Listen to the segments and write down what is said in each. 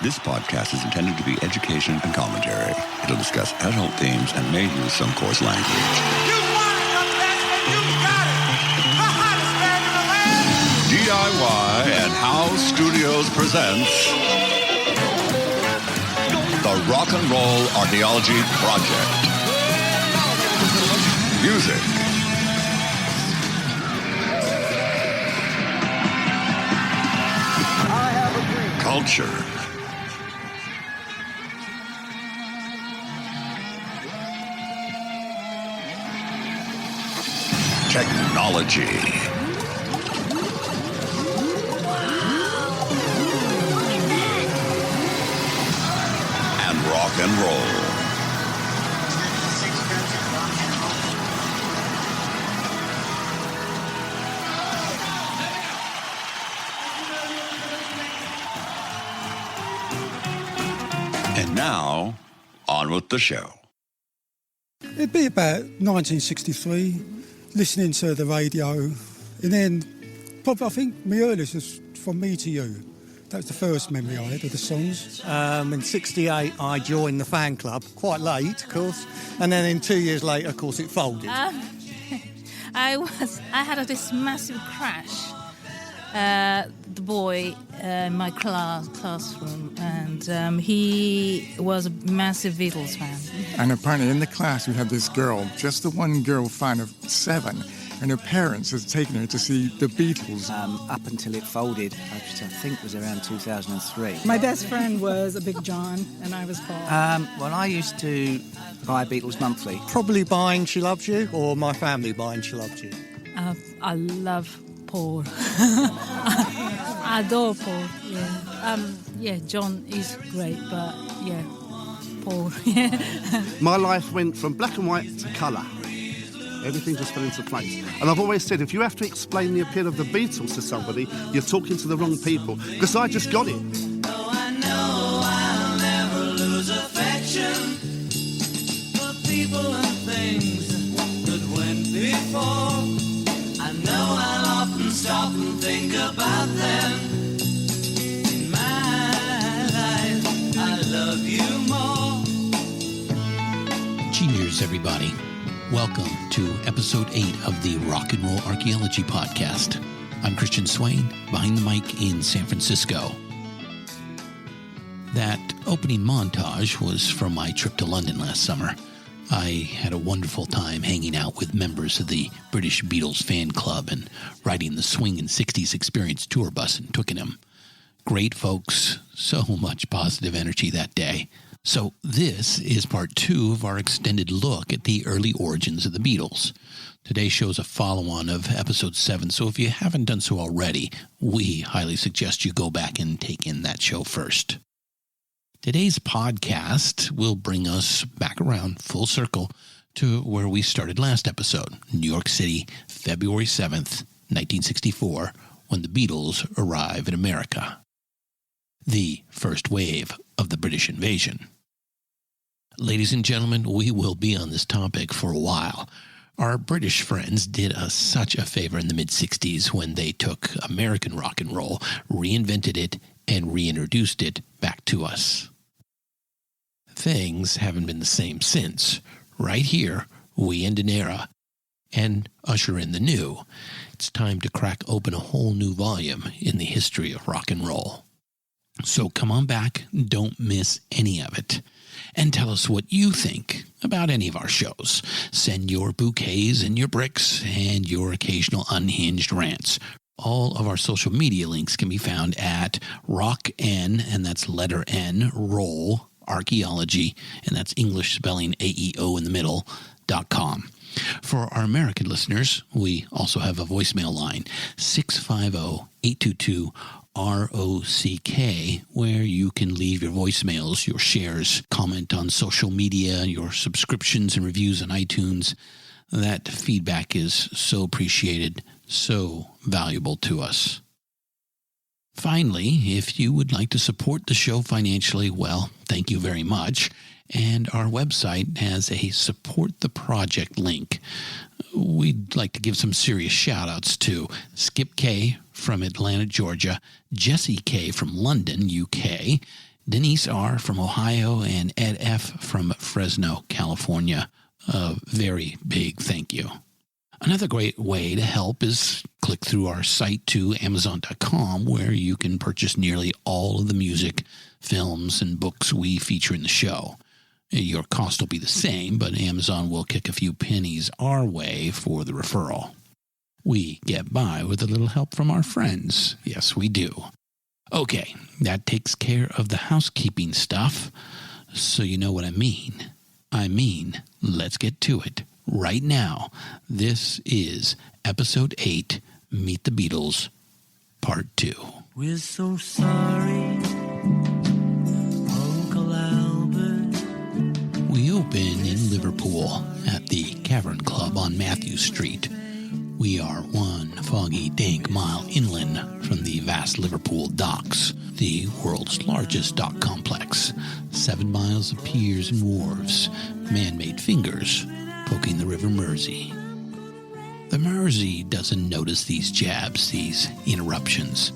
This podcast is intended to be education and commentary. It'll discuss adult themes and may use some coarse language. You want it, young man, you got it. The hottest band in the land. DIY and House Studios presents the Rock and Roll Archaeology Project. Music. Culture. Technology. And rock and roll. And now, on with the show. It'd be about 1963, listening to the radio, and then probably I think my earliest was From Me to You. That was the first memory I had of the songs. In '68, I joined the fan club, quite late, of course, and then 2 years later, of course, it folded. I had this massive crash. The boy in my classroom, and he was a massive Beatles fan. And apparently in the class we had this girl, just the one girl fan of 7, and her parents had taken her to see the Beatles. Up until it folded, which I think was around 2003. My best friend was a Big John, and I was Paul. Well, I used to buy Beatles monthly. Probably buying She Loves You, or my family buying She Loves You. I love Paul. I adore Paul. Yeah. John is great, but yeah, Paul. Yeah. My life went from black and white to colour. Everything just fell into place. And I've always said, if you have to explain the appeal of the Beatles to somebody, you're talking to the wrong people. Because I just got it. Oh, I know I'll never lose affection for people and things that went before. I know I'll often stop and think about them. In my life, I love you more. Cheers, everybody. Welcome to episode 8 of the Rock and Roll Archaeology Podcast. I'm Christian Swain, behind the mic in San Francisco. That opening montage was from my trip to London last summer. I had a wonderful time hanging out with members of the British Beatles fan club and riding the Swingin' 60s Experience tour bus in Twickenham. Great folks, so much positive energy that day. So this is part 2 of our extended look at the early origins of the Beatles. Today shows a follow-on of episode 7, so if you haven't done so already, we highly suggest you go back and take in that show first. Today's podcast will bring us back around full circle to where we started last episode, New York City, February 7th, 1964, when the Beatles arrive in America. The first wave of the British invasion. Ladies and gentlemen, we will be on this topic for a while. Our British friends did us such a favor in the mid-60s when they took American rock and roll, reinvented it, and reintroduced it back to us. Things haven't been the same since. Right here, we end an era and usher in the new. It's time to crack open a whole new volume in the history of rock and roll. So come on back, don't miss any of it. And tell us what you think about any of our shows. Send your bouquets and your bricks and your occasional unhinged rants. All of our social media links can be found at RockN, and that's letter N, Roll, Archaeology, and that's English spelling AEO in the middle, .com. For our American listeners, we also have a voicemail line, 650-822-ROCK, where you can leave your voicemails, your shares, comment on social media, your subscriptions and reviews on iTunes. That feedback is so appreciated, so valuable to us. Finally, if you would like to support the show financially, well, thank you very much. And our website has a Support the Project link. We'd like to give some serious shout-outs to Skip K from Atlanta, Georgia, Jesse K from London, UK, Denise R. from Ohio, and Ed F. from Fresno, California. A very big thank you. Another great way to help is click through our site to Amazon.com, where you can purchase nearly all of the music, films, and books we feature in the show. Your cost will be the same, but Amazon will kick a few pennies our way for the referral. We get by with a little help from our friends. Yes, we do. Okay, that takes care of the housekeeping stuff, so you know what I mean. I mean, let's get to it. Right now, this is Episode 8, Meet the Beatles, Part 2. We're so sorry, Uncle Albert. We open in Liverpool at the Cavern Club on Matthew Street. We are one foggy, dank mile inland from the vast Liverpool docks, the world's largest dock complex. 7 miles of piers and wharves, man-made fingers poking the River Mersey. The Mersey doesn't notice these jabs, these interruptions.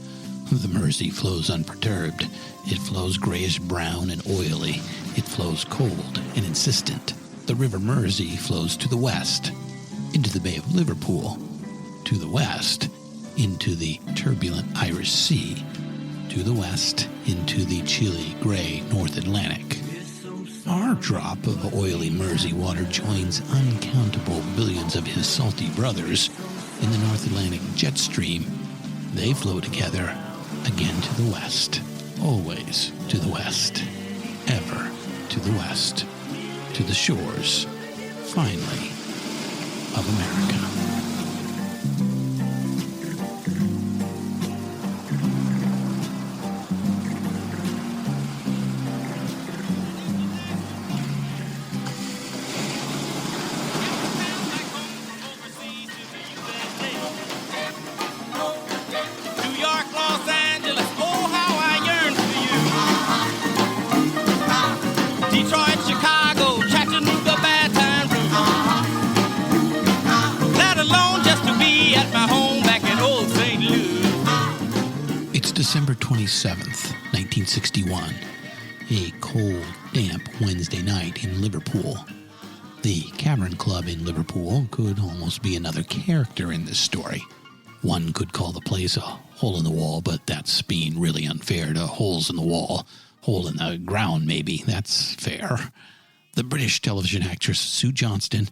The Mersey flows unperturbed. It flows grayish-brown and oily. It flows cold and insistent. The River Mersey flows to the west, into the Bay of Liverpool, to the west, into the turbulent Irish Sea, to the west, into the chilly, gray North Atlantic. Our drop of oily Mersey water joins uncountable billions of his salty brothers in the North Atlantic jet stream. They flow together, again to the west, always to the west, ever to the west, to the shores, finally, of America. December 27th, 1961, a cold, damp Wednesday night in Liverpool. The Cavern Club in Liverpool could almost be another character in this story. One could call the place a hole in the wall, but that's being really unfair to holes in the wall. Hole in the ground, maybe. That's fair. The British television actress Sue Johnston,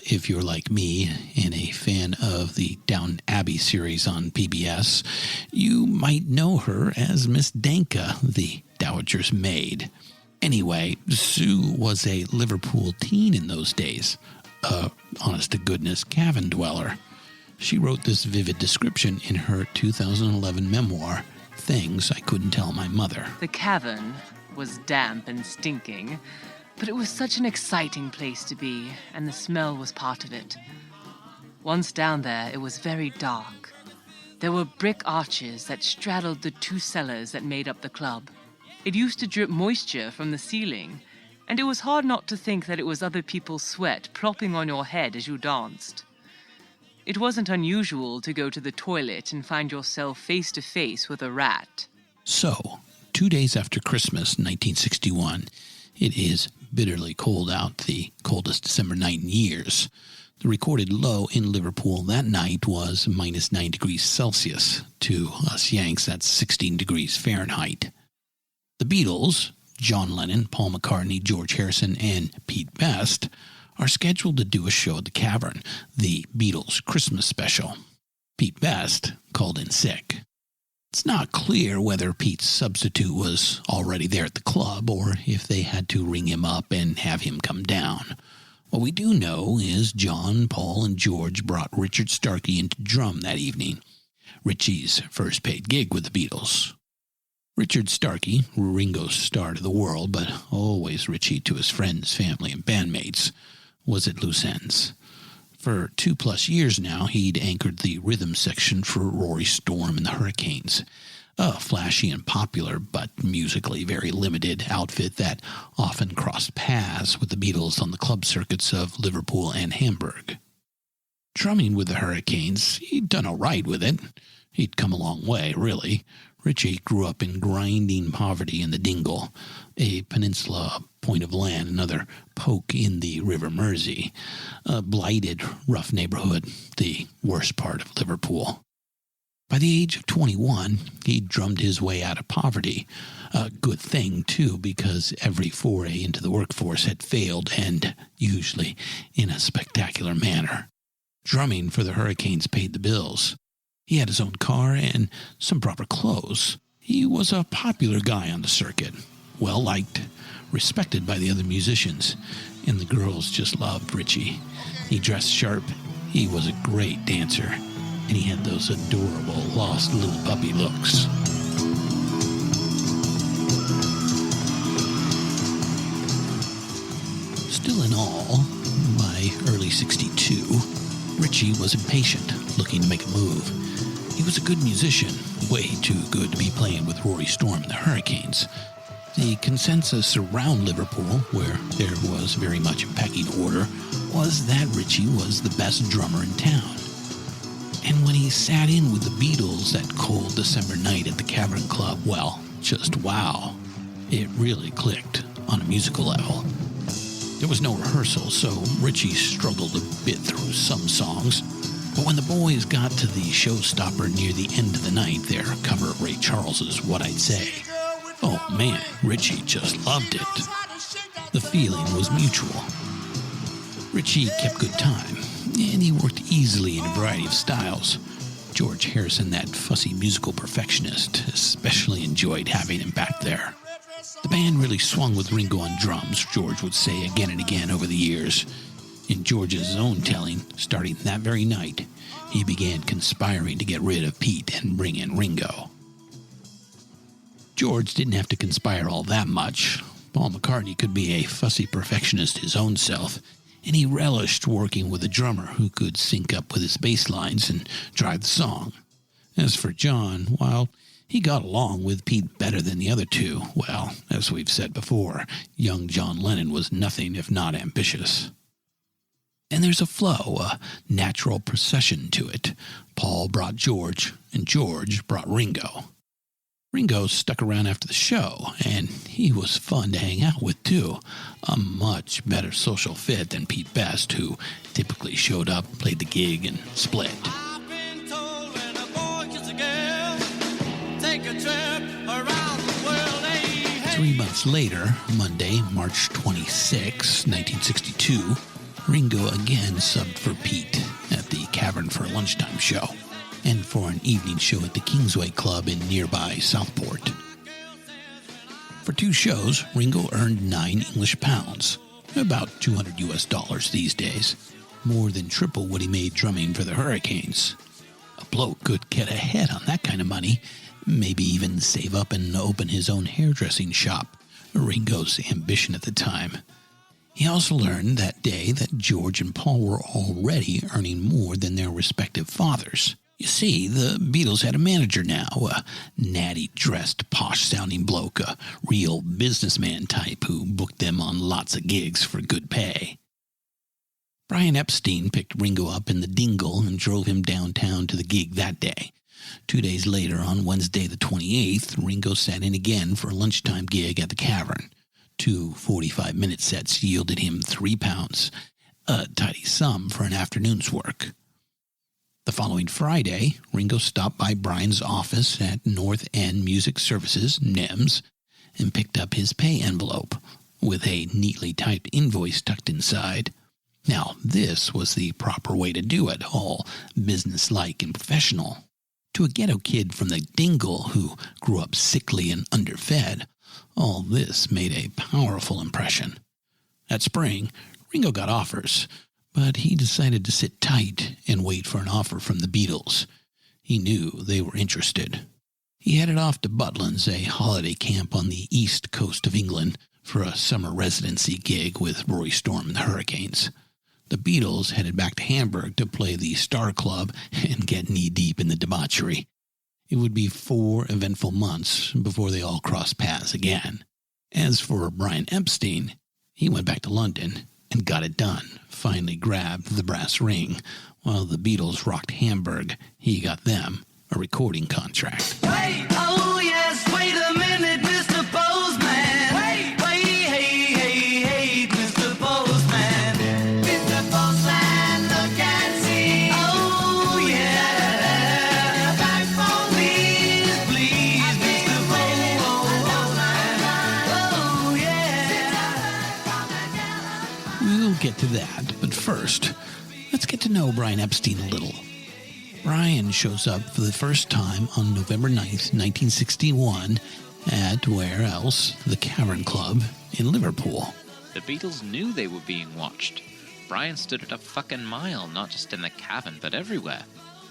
if you're like me and a fan of the Downton Abbey series on PBS, you might know her as Miss Danka, the Dowager's maid. Anyway, Sue was a Liverpool teen in those days, a honest-to-goodness cabin dweller. She wrote this vivid description in her 2011 memoir, Things I Couldn't Tell My Mother. The cavern was damp and stinking, but it was such an exciting place to be, and the smell was part of it. Once down there, it was very dark. There were brick arches that straddled the 2 cellars that made up the club. It used to drip moisture from the ceiling, and it was hard not to think that it was other people's sweat plopping on your head as you danced. It wasn't unusual to go to the toilet and find yourself face to face with a rat. So, 2 days after Christmas, 1961, it is bitterly cold out, the coldest December night in years. The recorded low in Liverpool that night was minus 9 degrees Celsius. To us Yanks, that's 16 degrees Fahrenheit. The Beatles, John Lennon, Paul McCartney, George Harrison, and Pete Best, are scheduled to do a show at the Cavern, the Beatles Christmas special. Pete Best called in sick. It's not clear whether Pete's substitute was already there at the club or if they had to ring him up and have him come down. What we do know is John, Paul, and George brought Richard Starkey into drum that evening, Richie's first paid gig with the Beatles. Richard Starkey, Ringo Starr to the world, but always Richie to his friends, family, and bandmates, was at loose ends. For 2+ years now, he'd anchored the rhythm section for Rory Storm and the Hurricanes, a flashy and popular but musically very limited outfit that often crossed paths with the Beatles on the club circuits of Liverpool and Hamburg. Drumming with the Hurricanes, he'd done all right with it. He'd come a long way, really. Richie grew up in grinding poverty in the Dingle, a peninsula point of land, another poke in the River Mersey, a blighted, rough neighborhood, the worst part of Liverpool. By the age of 21, he drummed his way out of poverty. A good thing, too, because every foray into the workforce had failed, and usually in a spectacular manner. Drumming for the Hurricanes paid the bills. He had his own car and some proper clothes. He was a popular guy on the circuit, well-liked, respected by the other musicians, and the girls just loved Richie. He dressed sharp, he was a great dancer, and he had those adorable, lost little puppy looks. Still in all, by early '62, Richie was impatient, looking to make a move. He was a good musician, way too good to be playing with Rory Storm and the Hurricanes. The consensus around Liverpool, where there was very much in pecking order, was that Richie was the best drummer in town. And when he sat in with the Beatles that cold December night at the Cavern Club, well, just wow. It really clicked on a musical level. There was no rehearsal, so Richie struggled a bit through some songs. But when the boys got to the showstopper near the end of the night, their cover of Ray Charles's What I'd Say, oh man, Richie just loved it. The feeling was mutual. Richie kept good time, and he worked easily in a variety of styles. George Harrison, that fussy musical perfectionist, especially enjoyed having him back there. The band really swung with Ringo on drums, George would say again and again over the years. In George's own telling, starting that very night, he began conspiring to get rid of Pete and bring in Ringo. George didn't have to conspire all that much. Paul McCartney could be a fussy perfectionist his own self, and he relished working with a drummer who could sync up with his bass lines and drive the song. As for John, while he got along with Pete better than the other two, well, as we've said before, young John Lennon was nothing if not ambitious. And there's a flow, a natural procession to it. Paul brought George, and George brought Ringo. Ringo stuck around after the show, and he was fun to hang out with, too. A much better social fit than Pete Best, who typically showed up, played the gig, and split. 3 months later, Monday, March 26, 1962, Ringo again subbed for Pete at the Cavern for a lunchtime show, and for an evening show at the Kingsway Club in nearby Southport. For 2 shows, Ringo earned 9 English pounds, about $200 these days, more than triple what he made drumming for the Hurricanes. A bloke could get ahead on that kind of money, maybe even save up and open his own hairdressing shop, Ringo's ambition at the time. He also learned that day that George and Paul were already earning more than their respective fathers. You see, the Beatles had a manager now, a natty-dressed, posh-sounding bloke, a real businessman type who booked them on lots of gigs for good pay. Brian Epstein picked Ringo up in the Dingle and drove him downtown to the gig that day. 2 days later, on Wednesday the 28th, Ringo sat in again for a lunchtime gig at the Cavern. 2 45-minute sets yielded him £3, a tidy sum for an afternoon's work. The following Friday, Ringo stopped by Brian's office at North End Music Services, NEMS, and picked up his pay envelope, with a neatly typed invoice tucked inside. Now, this was the proper way to do it, all businesslike and professional. To a ghetto kid from the Dingle who grew up sickly and underfed, all this made a powerful impression. That spring, Ringo got offers, but he decided to sit tight and wait for an offer from the Beatles. He knew they were interested. He headed off to Butlins, a holiday camp on the east coast of England, for a summer residency gig with Rory Storm and the Hurricanes. The Beatles headed back to Hamburg to play the Star Club and get knee-deep in the debauchery. It would be 4 eventful months before they all crossed paths again. As for Brian Epstein, he went back to London and got it done, finally grabbed the brass ring. While the Beatles rocked Hamburg, he got them a recording contract. Hey, oh first. Let's get to know Brian Epstein a little. Brian shows up for the first time on November 9th, 1961 at, where else, the Cavern Club in Liverpool. The Beatles knew they were being watched. Brian stood at a fucking mile, not just in the Cavern, but everywhere.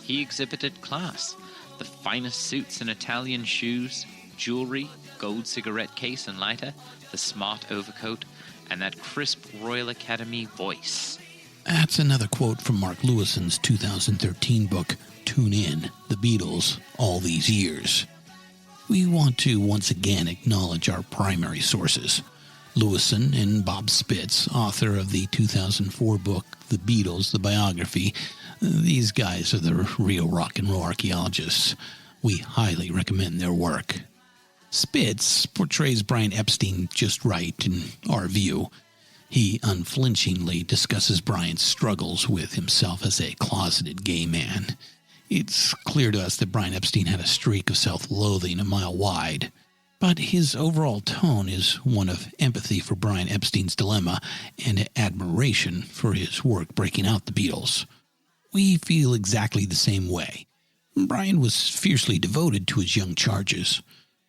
He exhibited class. The finest suits and Italian shoes, jewelry, gold cigarette case and lighter, the smart overcoat, and that crisp Royal Academy voice. That's another quote from Mark Lewison's 2013 book, Tune In, The Beatles, All These Years. We want to once again acknowledge our primary sources. Lewison and Bob Spitz, author of the 2004 book, The Beatles, The Biography. These guys are the real rock and roll archaeologists. We highly recommend their work. Spitz portrays Brian Epstein just right, in our view. He unflinchingly discusses Brian's struggles with himself as a closeted gay man. It's clear to us that Brian Epstein had a streak of self-loathing a mile wide, but his overall tone is one of empathy for Brian Epstein's dilemma and admiration for his work breaking out the Beatles. We feel exactly the same way. Brian was fiercely devoted to his young charges.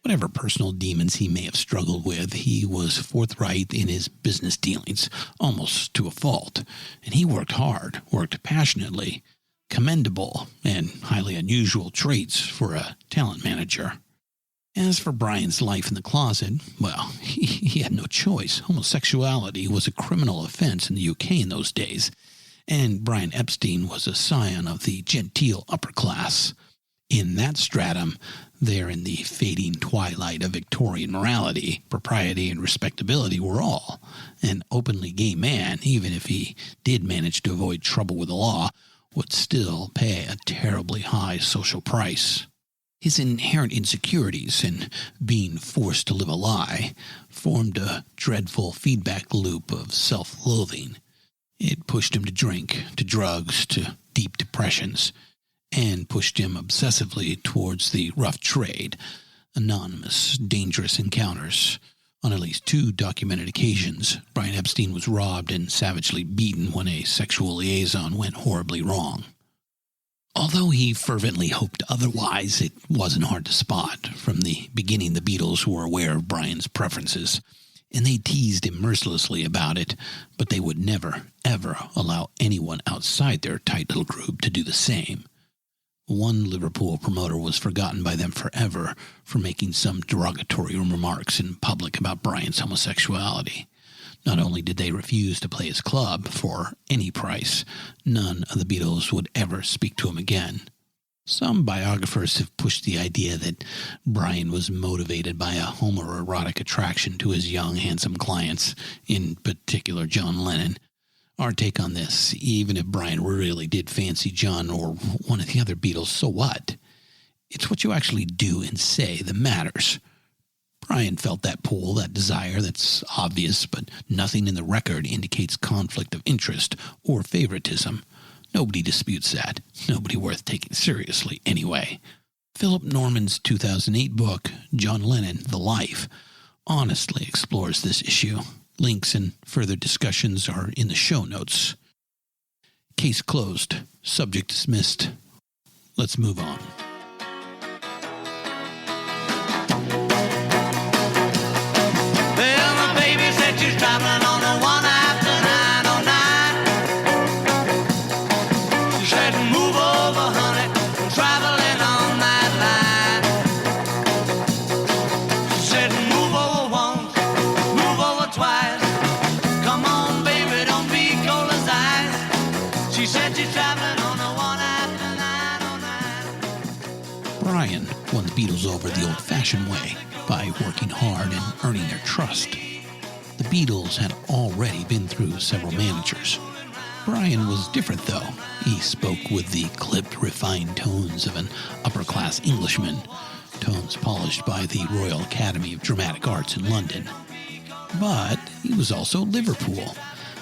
Whatever personal demons he may have struggled with, he was forthright in his business dealings, almost to a fault. And he worked hard, worked passionately. Commendable and highly unusual traits for a talent manager. As for Brian's life in the closet, well, he had no choice. Homosexuality was a criminal offense in the UK in those days, and Brian Epstein was a scion of the genteel upper class. In that stratum, there in the fading twilight of Victorian morality, propriety, and respectability were all. An openly gay man, even if he did manage to avoid trouble with the law, would still pay a terribly high social price. His inherent insecurities and being forced to live a lie formed a dreadful feedback loop of self-loathing. It pushed him to drink, to drugs, to deep depressions, and pushed him obsessively towards the rough trade, anonymous, dangerous encounters. On at least 2 documented occasions, Brian Epstein was robbed and savagely beaten when a sexual liaison went horribly wrong. Although he fervently hoped otherwise, it wasn't hard to spot. From the beginning, the Beatles were aware of Brian's preferences, and they teased him mercilessly about it, but they would never, ever allow anyone outside their tight little group to do the same. One Liverpool promoter was forgotten by them forever for making some derogatory remarks in public about Brian's homosexuality. Not only did they refuse to play his club for any price, none of the Beatles would ever speak to him again. Some biographers have pushed the idea that Brian was motivated by a homoerotic attraction to his young, handsome clients, in particular John Lennon. Our take on this, even if Brian really did fancy John or one of the other Beatles, so what? It's what you actually do and say that matters. Brian felt that pull, that desire, that's obvious, but nothing in the record indicates conflict of interest or favoritism. Nobody disputes that. Nobody worth taking seriously anyway. Philip Norman's 2008 book, John Lennon, The Life, honestly explores this issue. Links and further discussions are in the show notes. Case closed. Subject dismissed. Let's move on. Well, my baby said she's traveling on the one after 909. She said, move over, honey, I'm traveling on that line. She said, move over once, move over twice. Come on, baby, don't be cold as ice. She said she's traveling on the one after 909. Brian won the Beatles over the old-fashioned way, by working hard and earning their trust. The Beatles had already been through several managers. Brian was different, though. He spoke with the clipped, refined tones of an upper-class Englishman, tones polished by the Royal Academy of Dramatic Arts in London. But he was also Liverpool.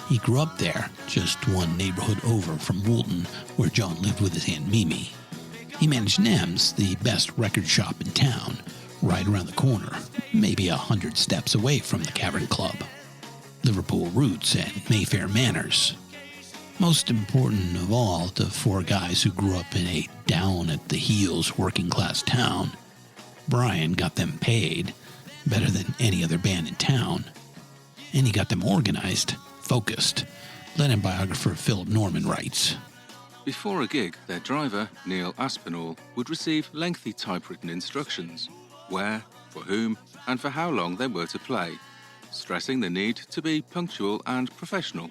He grew up there, just one neighborhood over from Woolton, where John lived with his Aunt Mimi. He managed Nem's, the best record shop in town, right around the corner, maybe 100 steps away from the Cavern Club. Liverpool roots and Mayfair manners. Most important of all, to four guys who grew up in a down-at-the-heels working-class town, Brian got them paid better than any other band in town. And he got them organized, focused. Lennon biographer Philip Norman writes, Before a gig, their driver, Neil Aspinall, would receive lengthy typewritten instructions, where, for whom, and for how long they were to play, stressing the need to be punctual and professional.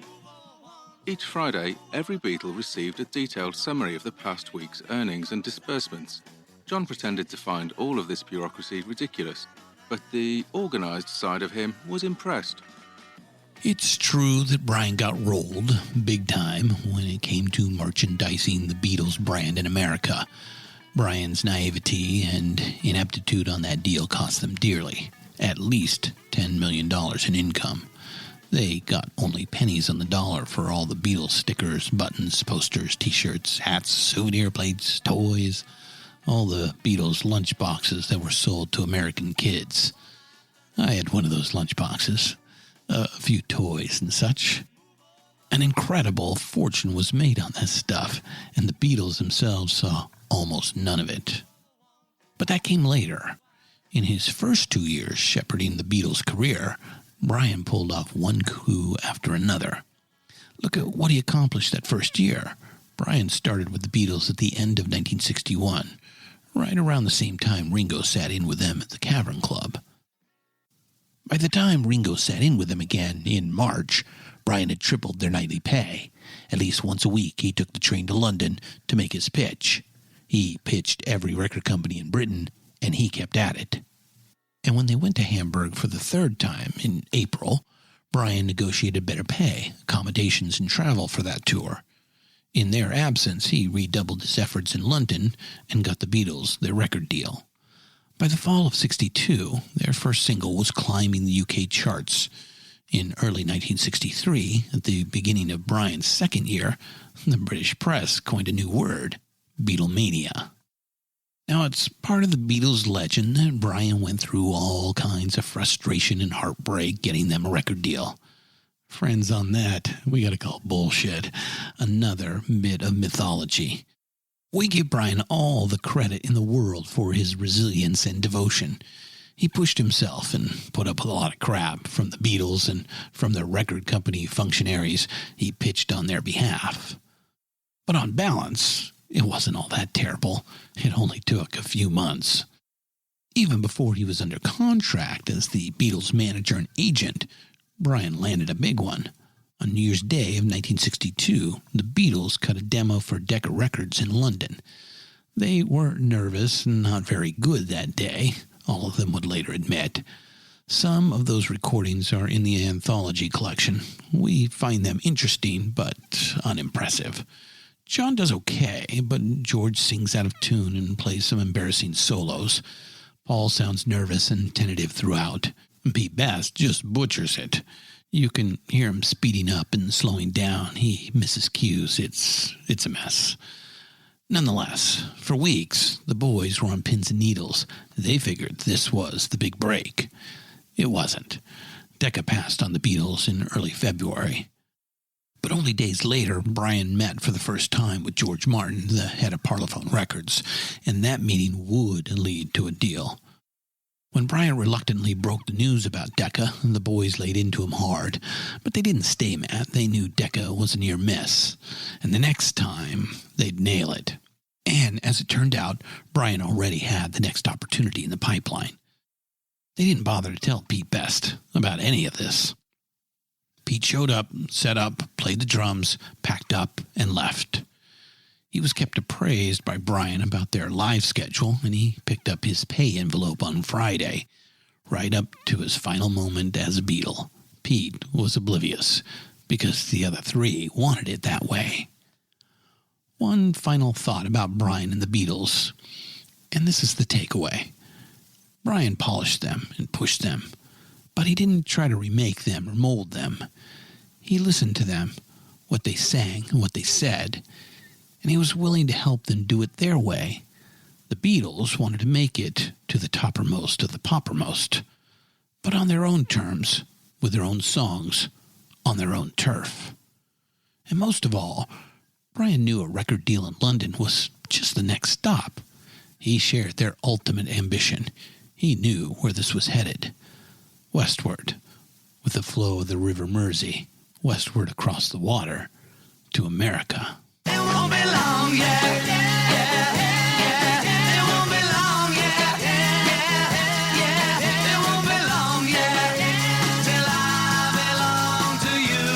Each Friday, every Beatle received a detailed summary of the past week's earnings and disbursements. John pretended to find all of this bureaucracy ridiculous, but the organised side of him was impressed. It's true that Brian got rolled big time when it came to merchandising the Beatles brand in America. Brian's naivety and ineptitude on that deal cost them dearly, at least $10 million in income. They got only pennies on the dollar for all the Beatles stickers, buttons, posters, t-shirts, hats, souvenir plates, toys, all the Beatles lunch boxes that were sold to American kids. I had one of those lunch boxes, a few toys and such. An incredible fortune was made on that stuff, and the Beatles themselves saw almost none of it. But that came later. In his first 2 years shepherding the Beatles' career, Brian pulled off one coup after another. Look at what he accomplished that first year. Brian started with the Beatles at the end of 1961, right around the same time Ringo sat in with them at the Cavern Club. By the time Ringo sat in with them again in March, Brian had tripled their nightly pay. At least once a week he took the train to London to make his pitch. He pitched every record company in Britain, and he kept at it. And when they went to Hamburg for the third time in April, Brian negotiated better pay, accommodations, and travel for that tour. In their absence, he redoubled his efforts in London and got the Beatles their record deal. By the fall of '62, their first single was climbing the UK charts. In early 1963, at the beginning of Brian's second year, the British press coined a new word, Beatlemania. Now, it's part of the Beatles' legend that Brian went through all kinds of frustration and heartbreak getting them a record deal. Friends, on that, we gotta call bullshit. Another bit of mythology. We give Brian all the credit in the world for his resilience and devotion. He pushed himself and put up with a lot of crap from the Beatles and from the record company functionaries he pitched on their behalf. But on balance, it wasn't all that terrible. It only took a few months. Even before he was under contract as the Beatles' manager and agent, Brian landed a big one. On New Year's Day of 1962, the Beatles cut a demo for Decca Records in London. They were nervous and not very good that day, all of them would later admit. Some of those recordings are in the anthology collection. We find them interesting, but unimpressive. John does okay, but George sings out of tune and plays some embarrassing solos. Paul sounds nervous and tentative throughout. Pete Best just butchers it. You can hear him speeding up and slowing down. He misses cues. It's a mess. Nonetheless, for weeks, the boys were on pins and needles. They figured this was the big break. It wasn't. Decca passed on the Beatles in early February. But only days later, Brian met for the first time with George Martin, the head of Parlophone Records, and that meeting would lead to a deal. When Brian reluctantly broke the news about Decca, the boys laid into him hard, but they didn't stay mad. They knew Decca was a near miss, and the next time, they'd nail it. And as it turned out, Brian already had the next opportunity in the pipeline. They didn't bother to tell Pete Best about any of this. Pete showed up, set up, played the drums, packed up, and left. He was kept appraised by Brian about their live schedule, and he picked up his pay envelope on Friday, right up to his final moment as a Beatle. Pete was oblivious, because the other three wanted it that way. One final thought about Brian and the Beatles, and this is the takeaway. Brian polished them and pushed them, but he didn't try to remake them or mold them. He listened to them, what they sang and what they said, and he was willing to help them do it their way. The Beatles wanted to make it to the toppermost of the poppermost, but on their own terms, with their own songs, on their own turf. And most of all, Brian knew a record deal in London was just the next stop. He shared their ultimate ambition. He knew where this was headed. Westward, with the flow of the River Mersey, westward across the water, to America. It won't be long, yeah, yeah, yeah. It won't be long, yeah, yeah, yeah. It won't be long, yeah, till I belong to you.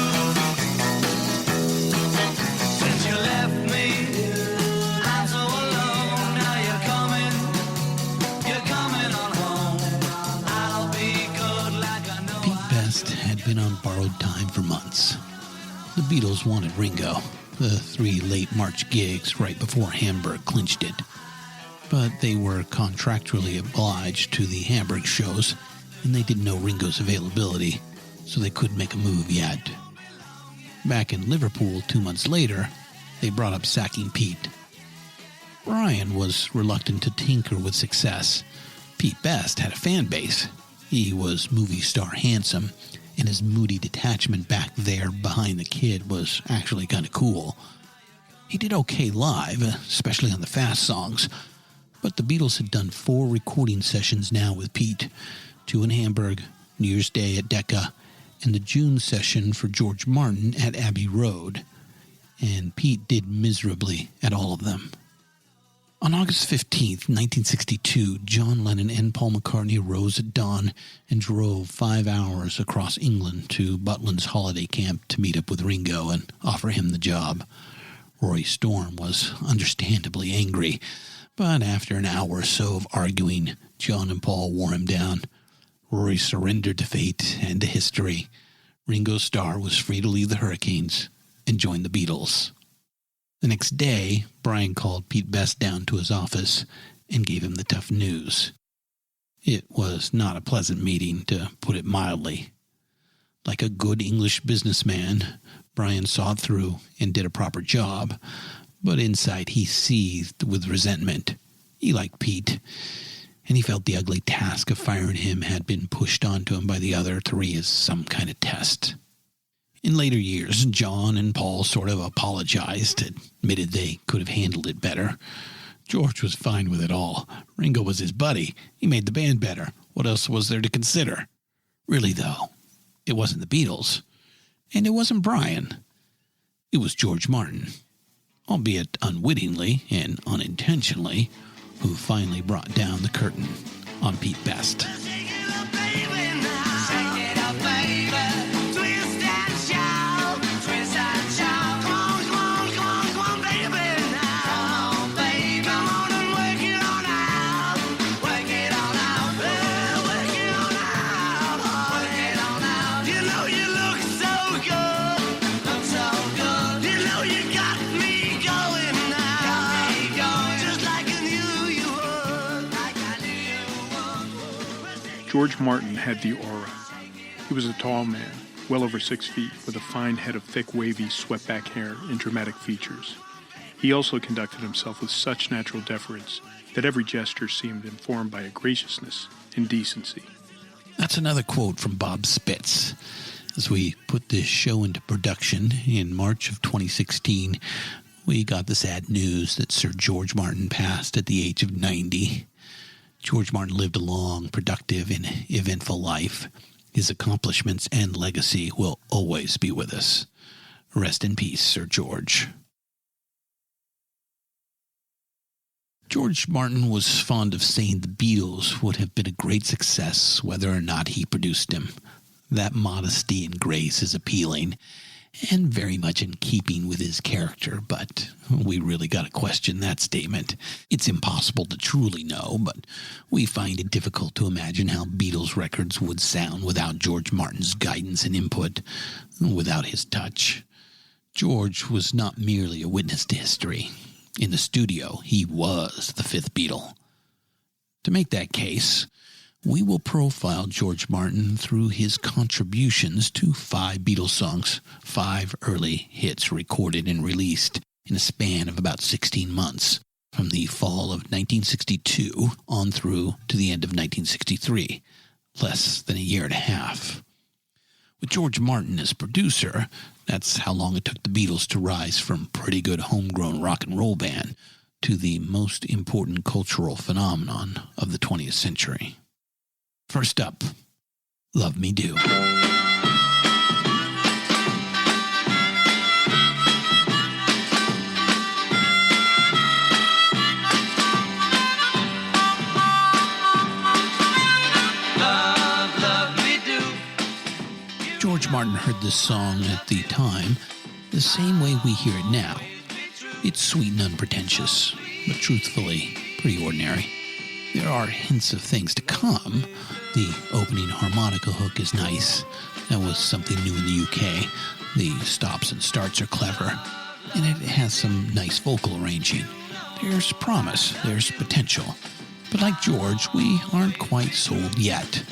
Since you left me, I'm so alone. Now you're coming on home. I'll be good like I know. Pete Best had been on borrowed time for months. The Beatles wanted Ringo. The 3 late March gigs right before Hamburg clinched it. But they were contractually obliged to the Hamburg shows, and they didn't know Ringo's availability, so they couldn't make a move yet. Back in Liverpool 2 months later, they brought up sacking Pete. Brian was reluctant to tinker with success. Pete Best had a fan base. He was movie star handsome, and his moody detachment back there behind the kid was actually kind of cool. He did okay live, especially on the fast songs, but the Beatles had done 4 recording sessions now with Pete, 2 in Hamburg, New Year's Day at Decca, and the June session for George Martin at Abbey Road, and Pete did miserably at all of them. On August 15th, 1962, John Lennon and Paul McCartney rose at dawn and drove 5 hours across England to Butlin's holiday camp to meet up with Ringo and offer him the job. Roy Storm was understandably angry, but after an hour or so of arguing, John and Paul wore him down. Rory surrendered to fate and to history. Ringo Starr was free to leave the Hurricanes and join the Beatles. The next day, Brian called Pete Best down to his office and gave him the tough news. It was not a pleasant meeting, to put it mildly. Like a good English businessman, Brian saw it through and did a proper job, but inside he seethed with resentment. He liked Pete, and he felt the ugly task of firing him had been pushed onto him by the other 3 as some kind of test. In later years, John and Paul sort of apologized, admitted they could have handled it better. George was fine with it all. Ringo was his buddy. He made the band better. What else was there to consider? Really, though, it wasn't the Beatles, and it wasn't Brian. It was George Martin, albeit unwittingly and unintentionally, who finally brought down the curtain on Pete Best. George Martin had the aura. He was a tall man, well over 6 feet, with a fine head of thick, wavy, swept-back hair and dramatic features. He also conducted himself with such natural deference that every gesture seemed informed by a graciousness and decency. That's another quote from Bob Spitz. As we put this show into production in March of 2016, we got the sad news that Sir George Martin passed at the age of 90. George Martin lived a long, productive, and eventful life. His accomplishments and legacy will always be with us. Rest in peace, Sir George. George Martin was fond of saying the Beatles would have been a great success whether or not he produced them. That modesty and grace is appealing, and very much in keeping with his character, but we really got to question that statement. It's impossible to truly know, but we find it difficult to imagine how Beatles records would sound without George Martin's guidance and input, without his touch. George was not merely a witness to history. In the studio, he was the 5th Beatle. To make that case, we will profile George Martin through his contributions to 5 Beatles songs, 5 early hits recorded and released in a span of about 16 months, from the fall of 1962 on through to the end of 1963, less than a year and a half. With George Martin as producer, That's how long it took the Beatles to rise from pretty good homegrown rock and roll band to the most important cultural phenomenon of the 20th century. First up, Love Me Do. George Martin heard this song at the time the same way we hear it now. It's sweet and unpretentious, but truthfully, pretty ordinary. There are hints of things to come. The opening harmonica hook is nice. That was something new in the UK. The stops and starts are clever. And it has some nice vocal arranging. There's promise, there's potential. But like George, we aren't quite sold yet.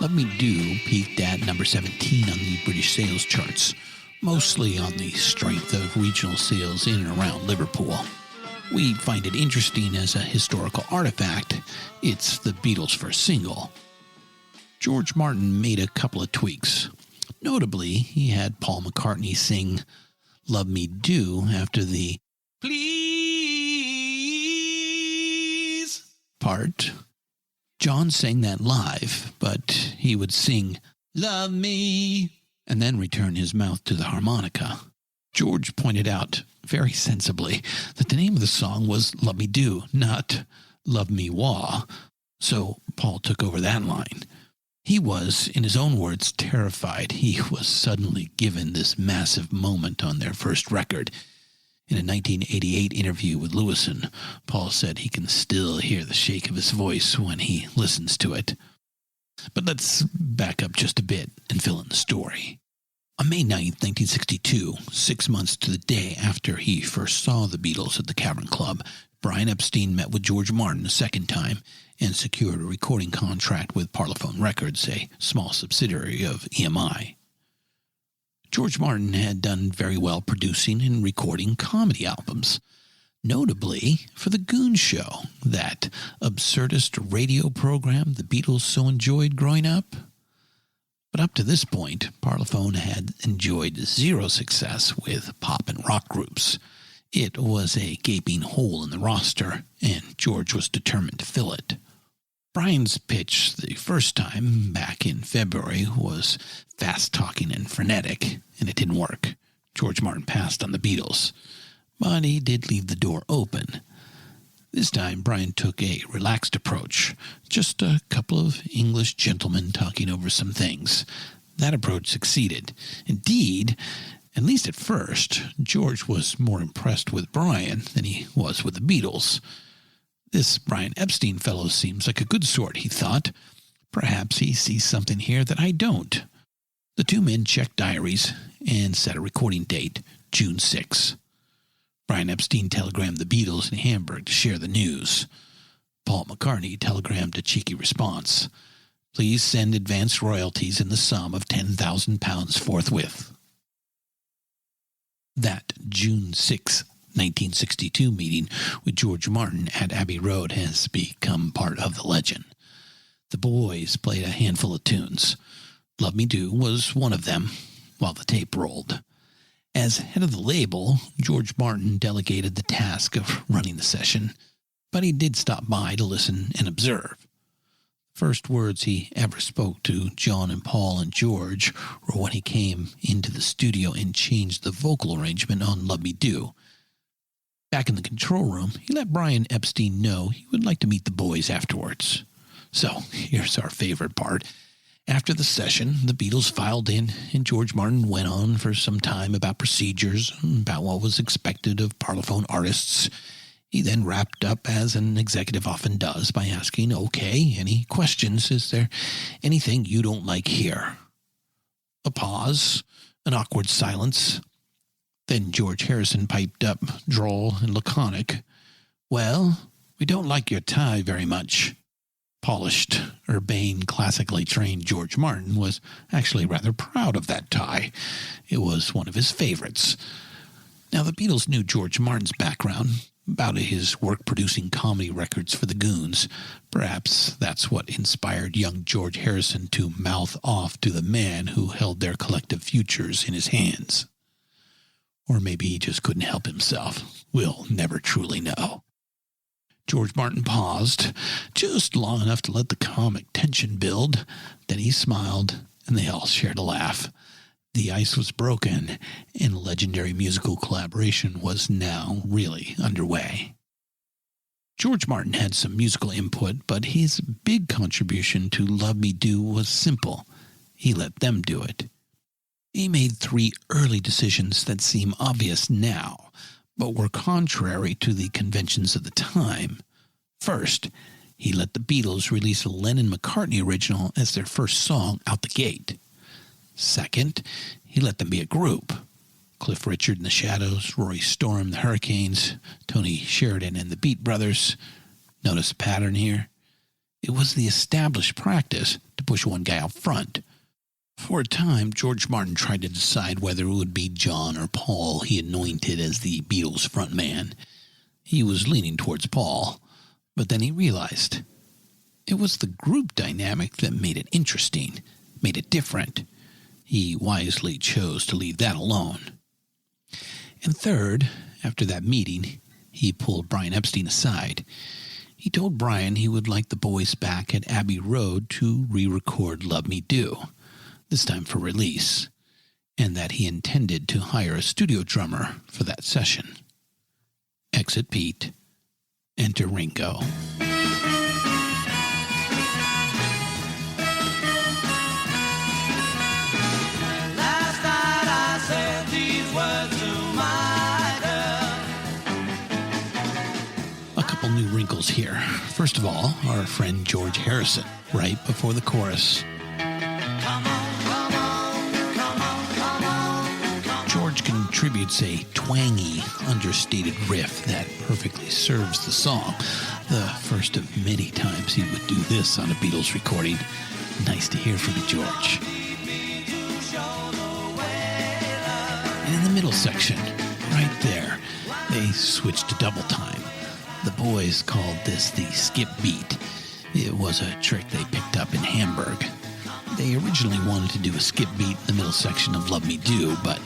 Love Me Do peaked at number 17 on the British sales charts, mostly on the strength of regional sales in and around Liverpool. We find it interesting as a historical artifact. It's the Beatles' first single. George Martin made a couple of tweaks. Notably, he had Paul McCartney sing Love Me Do after the please part. John sang that live, but he would sing Love Me and then return his mouth to the harmonica. George pointed out, very sensibly, that the name of the song was Love Me Do, not Love Me Wah, so Paul took over that line. He was, in his own words, terrified he was suddenly given this massive moment on their first record. In a 1988 interview with Lewison, Paul said he can still hear the shake of his voice when he listens to it. But let's back up just a bit and fill in the story. On May 9th, 1962, 6 months to the day after he first saw the Beatles at the Cavern Club, Brian Epstein met with George Martin a second time and secured a recording contract with Parlophone Records, a small subsidiary of EMI. George Martin had done very well producing and recording comedy albums, notably for The Goon Show, that absurdist radio program the Beatles so enjoyed growing up. But up to this point, Parlophone had enjoyed zero success with pop and rock groups. It was a gaping hole in the roster, and George was determined to fill it. Brian's pitch the first time, back in February, was fast-talking and frenetic, and it didn't work. George Martin passed on the Beatles, but he did leave the door open. This time, Brian took a relaxed approach, just a couple of English gentlemen talking over some things. That approach succeeded. Indeed, at least at first, George was more impressed with Brian than he was with the Beatles. This Brian Epstein fellow seems like a good sort, he thought. Perhaps he sees something here that I don't. The two men checked diaries and set a recording date, June 6. Brian Epstein telegrammed the Beatles in Hamburg to share the news. Paul McCartney telegrammed a cheeky response. Please send advance royalties in the sum of £10,000 forthwith. That June 6, 1962 meeting with George Martin at Abbey Road has become part of the legend. The boys played a handful of tunes. Love Me Do was one of them, while the tape rolled. As head of the label, George Martin delegated the task of running the session, but he did stop by to listen and observe. First words he ever spoke to John and Paul and George were when he came into the studio and changed the vocal arrangement on Love Me Do. Back in the control room, he let Brian Epstein know he would like to meet the boys afterwards. So, here's our favorite part. After the session, the Beatles filed in, and George Martin went on for some time about procedures, about what was expected of Parlophone artists. He then wrapped up, as an executive often does, by asking, okay, any questions? Is there anything you don't like here? A pause, an awkward silence. Then George Harrison piped up, droll and laconic. Well, we don't like your tie very much. Polished, urbane, classically trained George Martin was actually rather proud of that tie. It was one of his favorites. Now, the Beatles knew George Martin's background, about his work producing comedy records for the Goons. Perhaps that's what inspired young George Harrison to mouth off to the man who held their collective futures in his hands. Or maybe he just couldn't help himself. We'll never truly know. George Martin paused, just long enough to let the comic tension build. Then he smiled, and they all shared a laugh. The ice was broken, and legendary musical collaboration was now really underway. George Martin had some musical input, but his big contribution to Love Me Do was simple. He let them do it. He made 3 early decisions that seem obvious now, but were contrary to the conventions of the time. First, he let the Beatles release a Lennon-McCartney original as their first song out the gate. Second, he let them be a group. Cliff Richard and the Shadows, Rory Storm, the Hurricanes, Tony Sheridan and the Beat Brothers. Notice a pattern here? It was the established practice to push one guy out front. For a time, George Martin tried to decide whether it would be John or Paul he anointed as the Beatles' frontman. He was leaning towards Paul, but then he realized it was the group dynamic that made it interesting, made it different. He wisely chose to leave that alone. And third, after that meeting, he pulled Brian Epstein aside. He told Brian he would like the boys back at Abbey Road to re-record Love Me Do, this time for release, and that he intended to hire a studio drummer for that session. Exit Pete. Enter Ringo. Last night I said these words to my girl. A couple new wrinkles here. First of all, our friend George Harrison, right before the chorus. George contributes a twangy, understated riff that perfectly serves the song. The first of many times he would do this on a Beatles recording. Nice to hear from you, George. And in the middle section, right there, they switched to double time. The boys called this the skip beat. It was a trick they picked up in Hamburg. They originally wanted to do a skip beat in the middle section of Love Me Do, but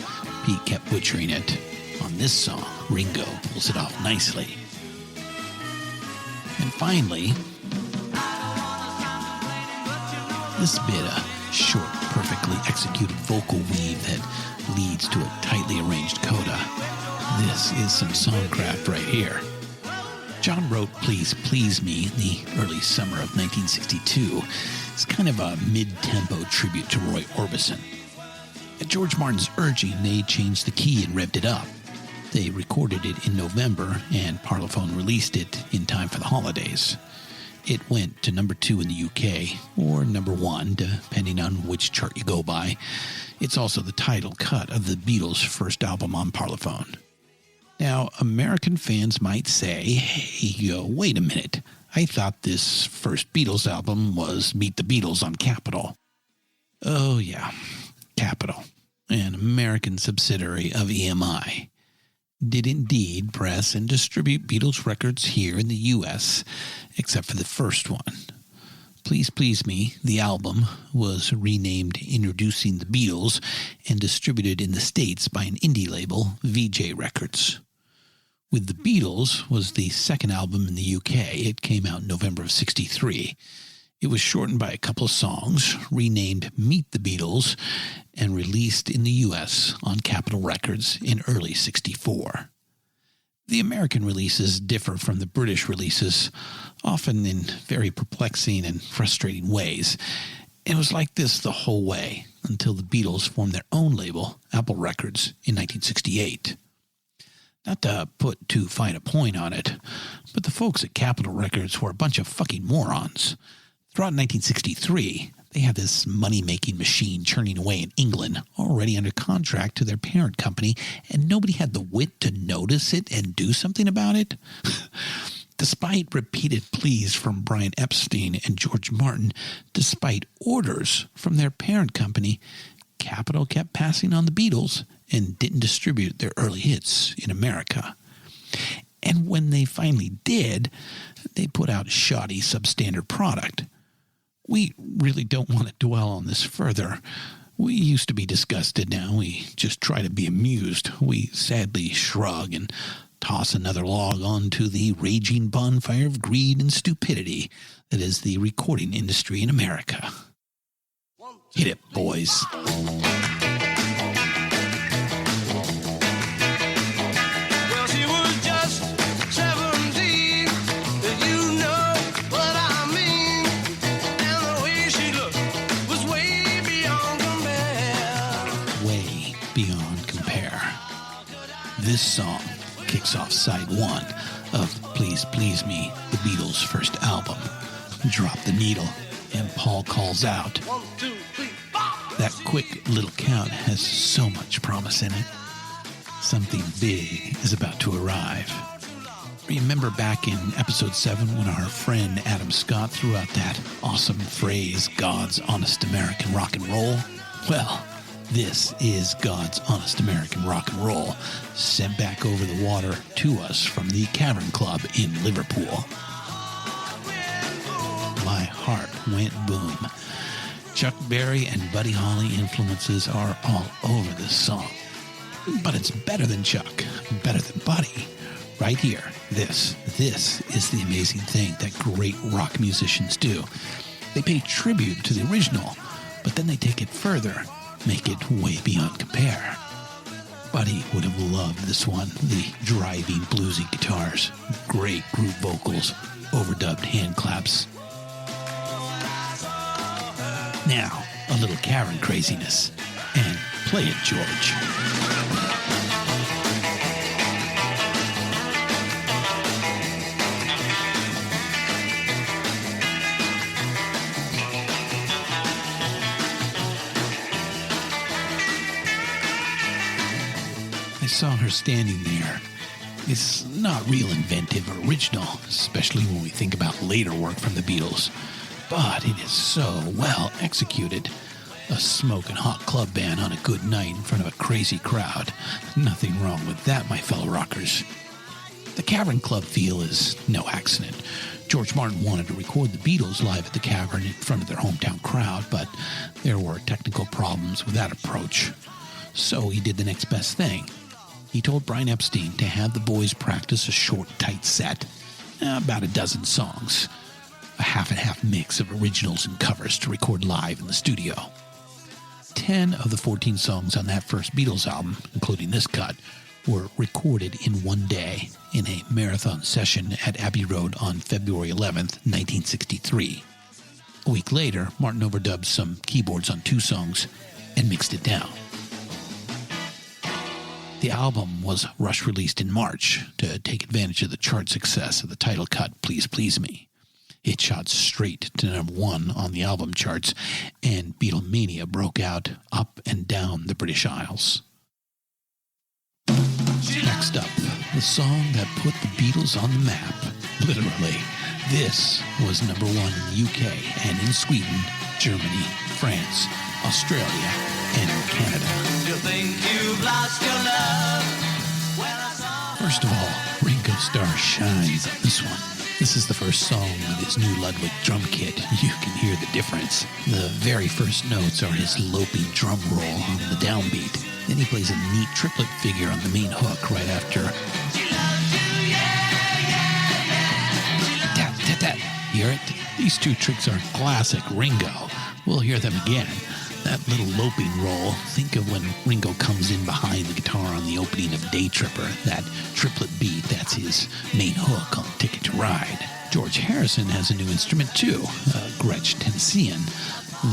Pete kept butchering it. On this song, Ringo pulls it off nicely. And finally, this bit of short, perfectly executed vocal weave that leads to a tightly arranged coda. This is some songcraft right here. John wrote Please Please Me in the early summer of 1962. It's kind of a mid-tempo tribute to Roy Orbison. At George Martin's urging, they changed the key and revved it up. They recorded it in November, and Parlophone released it in time for the holidays. It went to number 2 in the UK, or number 1, depending on which chart you go by. It's also the title cut of the Beatles' first album on Parlophone. Now, American fans might say, hey, wait a minute. I thought this first Beatles album was Meet the Beatles on Capitol. Oh, yeah, Capitol, an American subsidiary of EMI, did indeed press and distribute Beatles records here in the U.S., except for the first one. Please Please Me, the album, was renamed Introducing the Beatles and distributed in the States by an indie label, VJ Records. With the Beatles was the second album in the UK. It came out in November of '63. It was shortened by a couple of songs, renamed Meet the Beatles, and released in the U.S. on Capitol Records in early '64. The American releases differ from the British releases, often in very perplexing and frustrating ways. It was like this the whole way until the Beatles formed their own label, Apple Records, in 1968. Not to put too fine a point on it, but the folks at Capitol Records were a bunch of fucking morons. Throughout 1963, they had this money-making machine churning away in England, already under contract to their parent company, and nobody had the wit to notice it and do something about it. Despite repeated pleas from Brian Epstein and George Martin, despite orders from their parent company, Capitol kept passing on the Beatles and didn't distribute their early hits in America. And when they finally did, they put out shoddy substandard product. We really don't want to dwell on this further, We used to be disgusted, now we just try to be amused. We sadly shrug and toss another log onto the raging bonfire of greed and stupidity that is the recording industry in America. Hit it, boys. Well, she was just 17, you know what I mean. And the way she looked was way beyond compare. Way beyond compare. This song kicks off side one of Please Please Me, the Beatles' first album. Drop the needle, and Paul calls out. 1, 2, 3, 4. That quick little count has so much promise in it. Something big is about to arrive. Remember back in episode 7 when our friend Adam Scott threw out that awesome phrase, God's honest American rock and roll? Well, this is God's honest American rock and roll, sent back over the water to us from the Cavern Club in Liverpool. My heart went boom. Chuck Berry and Buddy Holly influences are all over this song. But it's better than Chuck, better than Buddy. Right here, this is the amazing thing that great rock musicians do. They pay tribute to the original, but then they take it further, make it way beyond compare. Buddy would have loved this one, the driving bluesy guitars, great groove vocals, overdubbed hand claps. Now, a little Cavern craziness, and play it, George. I saw her standing there. It's not real inventive or original, especially when we think about later work from the Beatles. But it is so well executed. A smoking hot club band on a good night in front of a crazy crowd. Nothing wrong with that, my fellow rockers. The Cavern Club feel is no accident. George Martin wanted to record the Beatles live at the Cavern in front of their hometown crowd, but there were technical problems with that approach. So he did the next best thing. He told Brian Epstein to have the boys practice a short, tight set, about a dozen songs. A half-and-half mix of originals and covers to record live in the studio. 10 of the 14 songs on that first Beatles album, including this cut, were recorded in one day in a marathon session at Abbey Road on February 11th, 1963. A week later, Martin overdubbed some keyboards on 2 songs and mixed it down. The album was rush-released in March to take advantage of the chart success of the title cut, Please Please Me. It shot straight to number 1 on the album charts, and Beatlemania broke out up and down the British Isles. Next up, the song that put the Beatles on the map. Literally, this was number 1 in the UK and in Sweden, Germany, France, Australia, and Canada. You think you've lost your love? First of all, Ringo Starr shines on this one. This is the first song with his new Ludwig drum kit. You can hear the difference. The very first notes are his loping drum roll on the downbeat. Then he plays a neat triplet figure on the main hook right after. Tap, tap, tap. Hear it? These 2 tricks are classic Ringo. We'll hear them again. That little loping roll, think of when Ringo comes in behind the guitar on the opening of Day Tripper, that triplet beat, that's his main hook on Ticket to Ride. George Harrison has a new instrument too, a Gretsch Tennessean,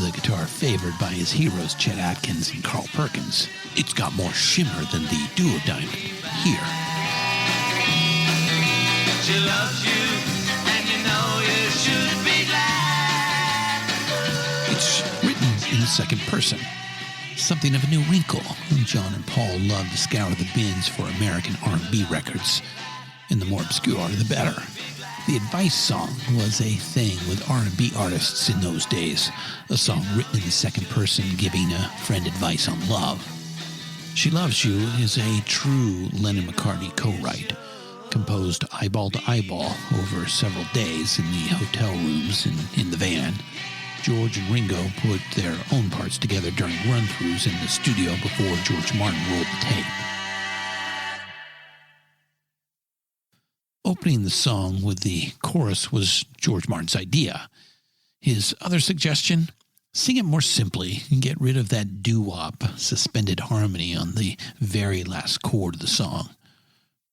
the guitar favored by his heroes Chet Atkins and Carl Perkins. It's got more shimmer than the Duo Diamond. Here. She loves you, and you know you should be glad. It's written in the second person. Something of a new wrinkle. John and Paul loved to scour the bins for American R&B records, and the more obscure, the better. The Advice song was a thing with R&B artists in those days, a song written in the second person giving a friend advice on love. She Loves You is a true Lennon-McCartney co-write, composed eyeball to eyeball over several days in the hotel rooms and in the van. George and Ringo put their own parts together during run-throughs in the studio before George Martin rolled the tape. Opening the song with the chorus was George Martin's idea. His other suggestion? Sing it more simply and get rid of that doo-wop suspended harmony on the very last chord of the song.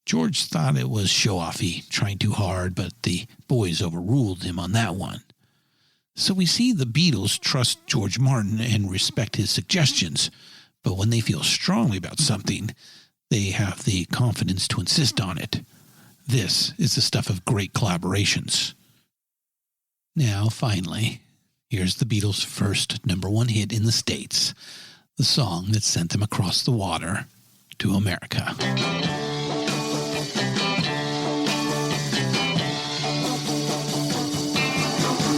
George thought it was show-offy, trying too hard, but the boys overruled him on that one. So we see the Beatles trust George Martin and respect his suggestions, but when they feel strongly about something, they have the confidence to insist on it. This is the stuff of great collaborations. Now, finally, here's the Beatles' first #1 hit in the States, the song that sent them across the water to America.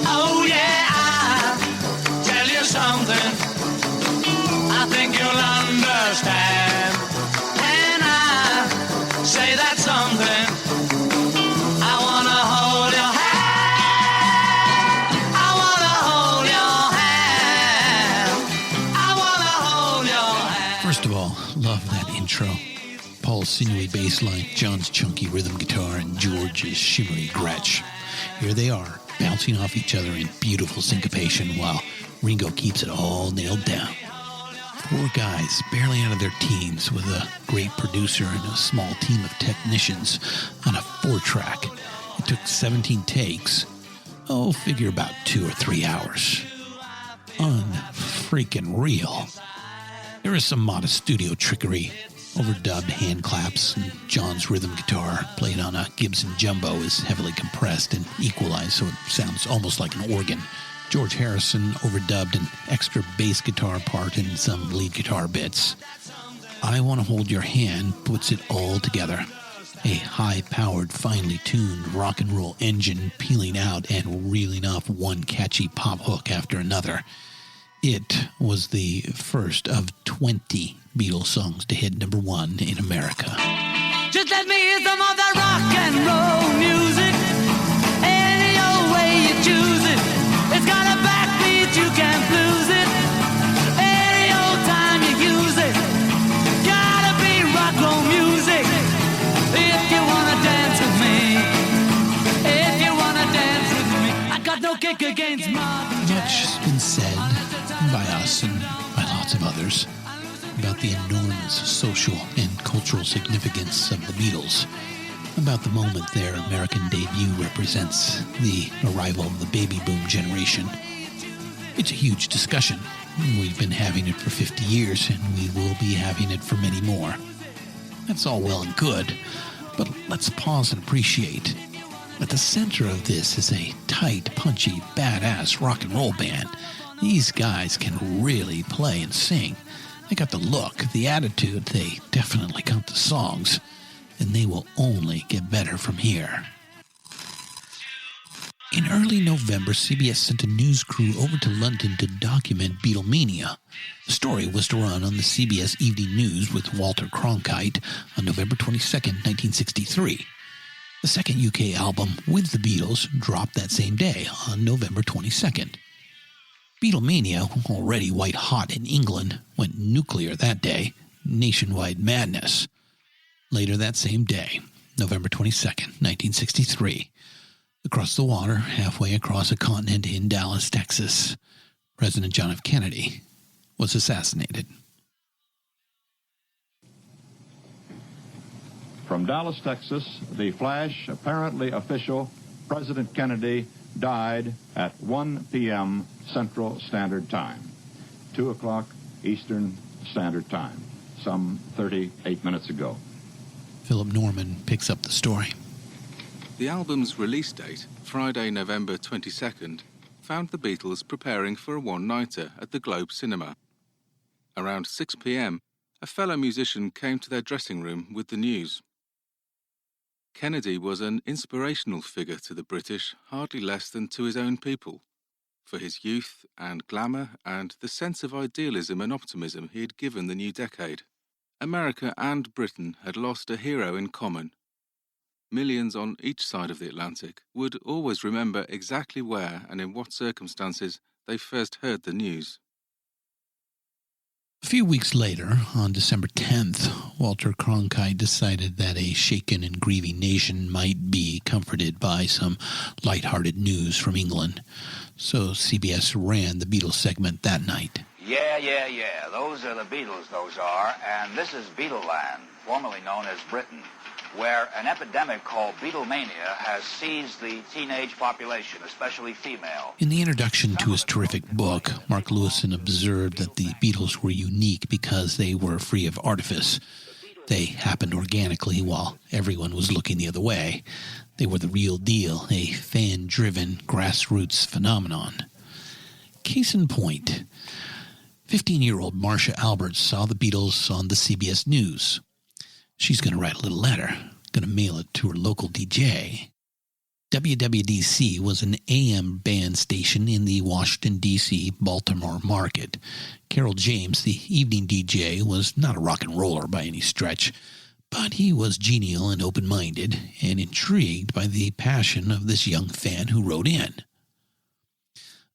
Oh yeah, I'll tell you something I think you'll understand. When I say that something, I wanna hold your hand. I wanna hold your hand. I wanna hold your hand. First of all, love that intro. Paul's sinewy bass line, John's chunky rhythm guitar, and George's shimmery Gretsch. Here they are, bouncing off each other in beautiful syncopation while Ringo keeps it all nailed down. Four guys, barely out of their teens, with a great producer and a small team of technicians on a 4-track. It took 17 takes. Oh, figure about 2 or 3 hours. Unfreaking real. There is some modest studio trickery. Overdubbed hand claps, and John's rhythm guitar, played on a Gibson Jumbo, is heavily compressed and equalized so it sounds almost like an organ. George Harrison overdubbed an extra bass guitar part and some lead guitar bits. I Wanna Hold Your Hand puts it all together. A high-powered, finely tuned rock and roll engine peeling out and reeling off one catchy pop hook after another. It was the first of 20 Beatles songs to hit #1 in America. Just let me hear some of that rock and roll music. Any old way you choose it. It's got a backbeat, you can't lose it. Any old time you use it. Gotta be rock roll music. If you wanna dance with me. If you wanna dance with me. I got no kick against Marvin Gaye. Much has been said by us and by lots of others about the enormous social and cultural significance of the Beatles, about the moment their American debut represents the arrival of the baby boom generation. It's a huge discussion. We've been having it for 50 years, and we will be having it for many more. That's all well and good, but let's pause and appreciate. At the center of this is a tight, punchy, badass rock and roll band. These guys can really play and sing. They got the look, the attitude, they definitely got the songs, and they will only get better from here. In early November, CBS sent a news crew over to London to document Beatlemania. The story was to run on the CBS Evening News with Walter Cronkite on November 22nd, 1963. The second UK album with the Beatles dropped that same day on November 22nd. Beatlemania, already white hot in England, went nuclear that day, nationwide madness. Later that same day, November 22nd, 1963, across the water, halfway across a continent in Dallas, Texas, President John F. Kennedy was assassinated. From Dallas, Texas, the flash, apparently official, President Kennedy died at 1 p.m. Central Standard Time, 2 o'clock Eastern Standard Time, some 38 minutes ago. Philip Norman picks up the story. The album's release date, Friday, November 22nd, found the Beatles preparing for a one-nighter at the Globe Cinema. Around 6 p.m., a fellow musician came to their dressing room with the news. Kennedy was an inspirational figure to the British, hardly less than to his own people, for his youth and glamour and the sense of idealism and optimism he had given the new decade. America and Britain had lost a hero in common. Millions on each side of the Atlantic would always remember exactly where and in what circumstances they first heard the news. A few weeks later, on December 10th, Walter Cronkite decided that a shaken and grieving nation might be comforted by some light-hearted news from England. So CBS ran the Beatles segment that night. Yeah. Those are the Beatles, those are. And this is Beatleland, formerly known as Britain, where an epidemic called Beatlemania has seized the teenage population, especially female. In the introduction to his terrific book, Mark Lewison observed that the Beatles were unique because they were free of artifice. They happened organically while everyone was looking the other way. They were the real deal, a fan-driven grassroots phenomenon. Case in point, 15-year-old Marcia Alberts saw the Beatles on the CBS News. She's going to write a little letter, going to mail it to her local DJ. WWDC was an AM band station in the Washington, D.C. Baltimore market. Carol James, the evening DJ, was not a rock and roller by any stretch, but he was genial and open-minded and intrigued by the passion of this young fan who wrote in.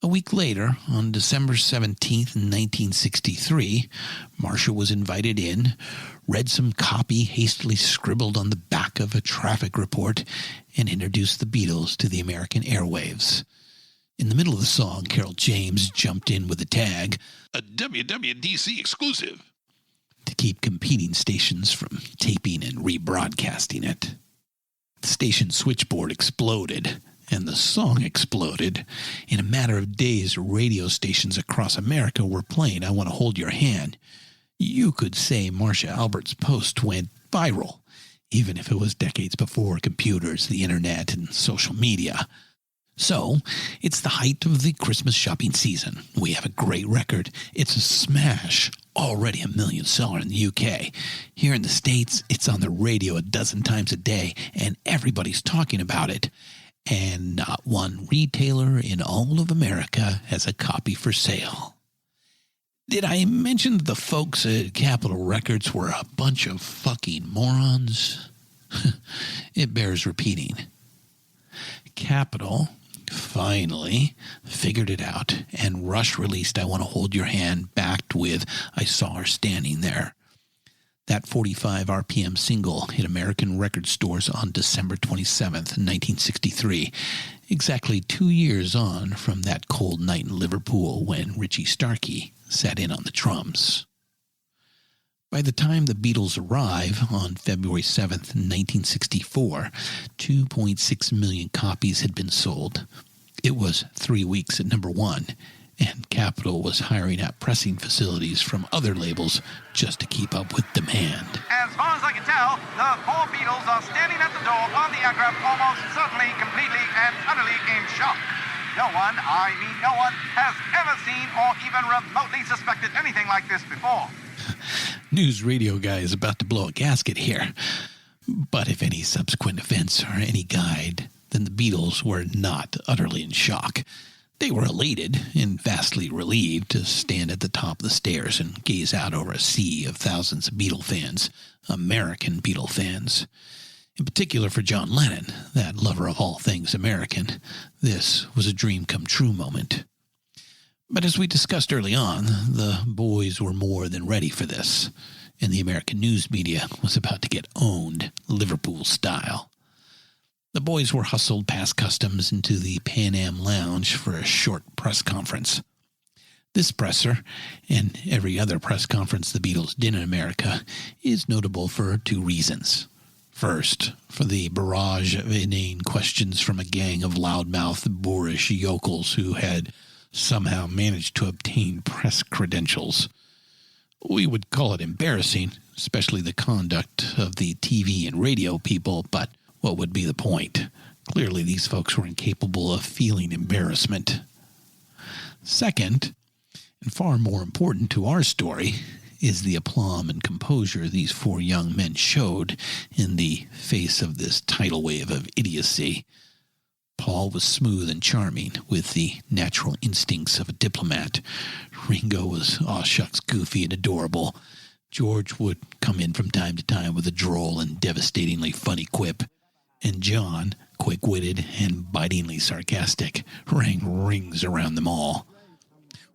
A week later, on December 17th, 1963, Marcia was invited in, read some copy hastily scribbled on the back of a traffic report, and introduced the Beatles to the American airwaves. In the middle of the song, Carol James jumped in with the tag, "A WWDC exclusive," to keep competing stations from taping and rebroadcasting it. The station switchboard exploded, and the song exploded. In a matter of days, radio stations across America were playing "I Want to Hold Your Hand." You could say Marcia Alberts' post went viral, even if it was decades before computers, the internet, and social media. So, it's the height of the Christmas shopping season. We have a great record. It's a smash. Already a million seller in the UK. Here in the States, it's on the radio a dozen times a day, and everybody's talking about it. And not one retailer in all of America has a copy for sale. Did I mention that the folks at Capitol Records were a bunch of fucking morons? It bears repeating. Capitol finally figured it out, and Rush released "I Want to Hold Your Hand" backed with "I Saw Her Standing There." That 45 RPM single hit American record stores on December 27th, 1963, exactly 2 years on from that cold night in Liverpool when Richard Starkey sat in on the drums. By the time the Beatles arrive on February 7th, 1964, 2.6 million copies had been sold. It was 3 weeks at number one, and Capitol was hiring out pressing facilities from other labels just to keep up with demand. As far as I can tell, the four Beatles are standing at the door on the aircraft, almost certainly completely and utterly in shock. No one has ever seen or even remotely suspected anything like this before. News radio guy is about to blow a gasket here. But if any subsequent events are any guide, then the Beatles were not utterly in shock. They were elated and vastly relieved to stand at the top of the stairs and gaze out over a sea of thousands of Beatle fans, American Beatle fans. In particular for John Lennon, that lover of all things American, this was a dream come true moment. But as we discussed early on, the boys were more than ready for this, and the American news media was about to get owned, Liverpool style. The boys were hustled past customs into the Pan Am Lounge for a short press conference. This presser, and every other press conference the Beatles did in America, is notable for two reasons. First, for the barrage of inane questions from a gang of loudmouthed, boorish yokels who had somehow managed to obtain press credentials. We would call it embarrassing, especially the conduct of the TV and radio people, but what would be the point? Clearly these folks were incapable of feeling embarrassment. Second, and far more important to our story, is the aplomb and composure these four young men showed in the face of this tidal wave of idiocy. Paul was smooth and charming, with the natural instincts of a diplomat. Ringo was aw-shucks goofy and adorable. George would come in from time to time with a droll and devastatingly funny quip. And John, quick-witted and bitingly sarcastic, rang rings around them all.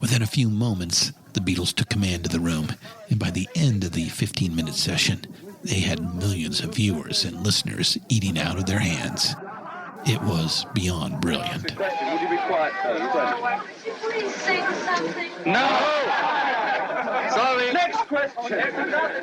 Within a few moments, the Beatles took command of the room, and by the end of the 15-minute session, they had millions of viewers and listeners eating out of their hands. It was beyond brilliant. Would you be quiet, please sing something? No! Sorry. Next question.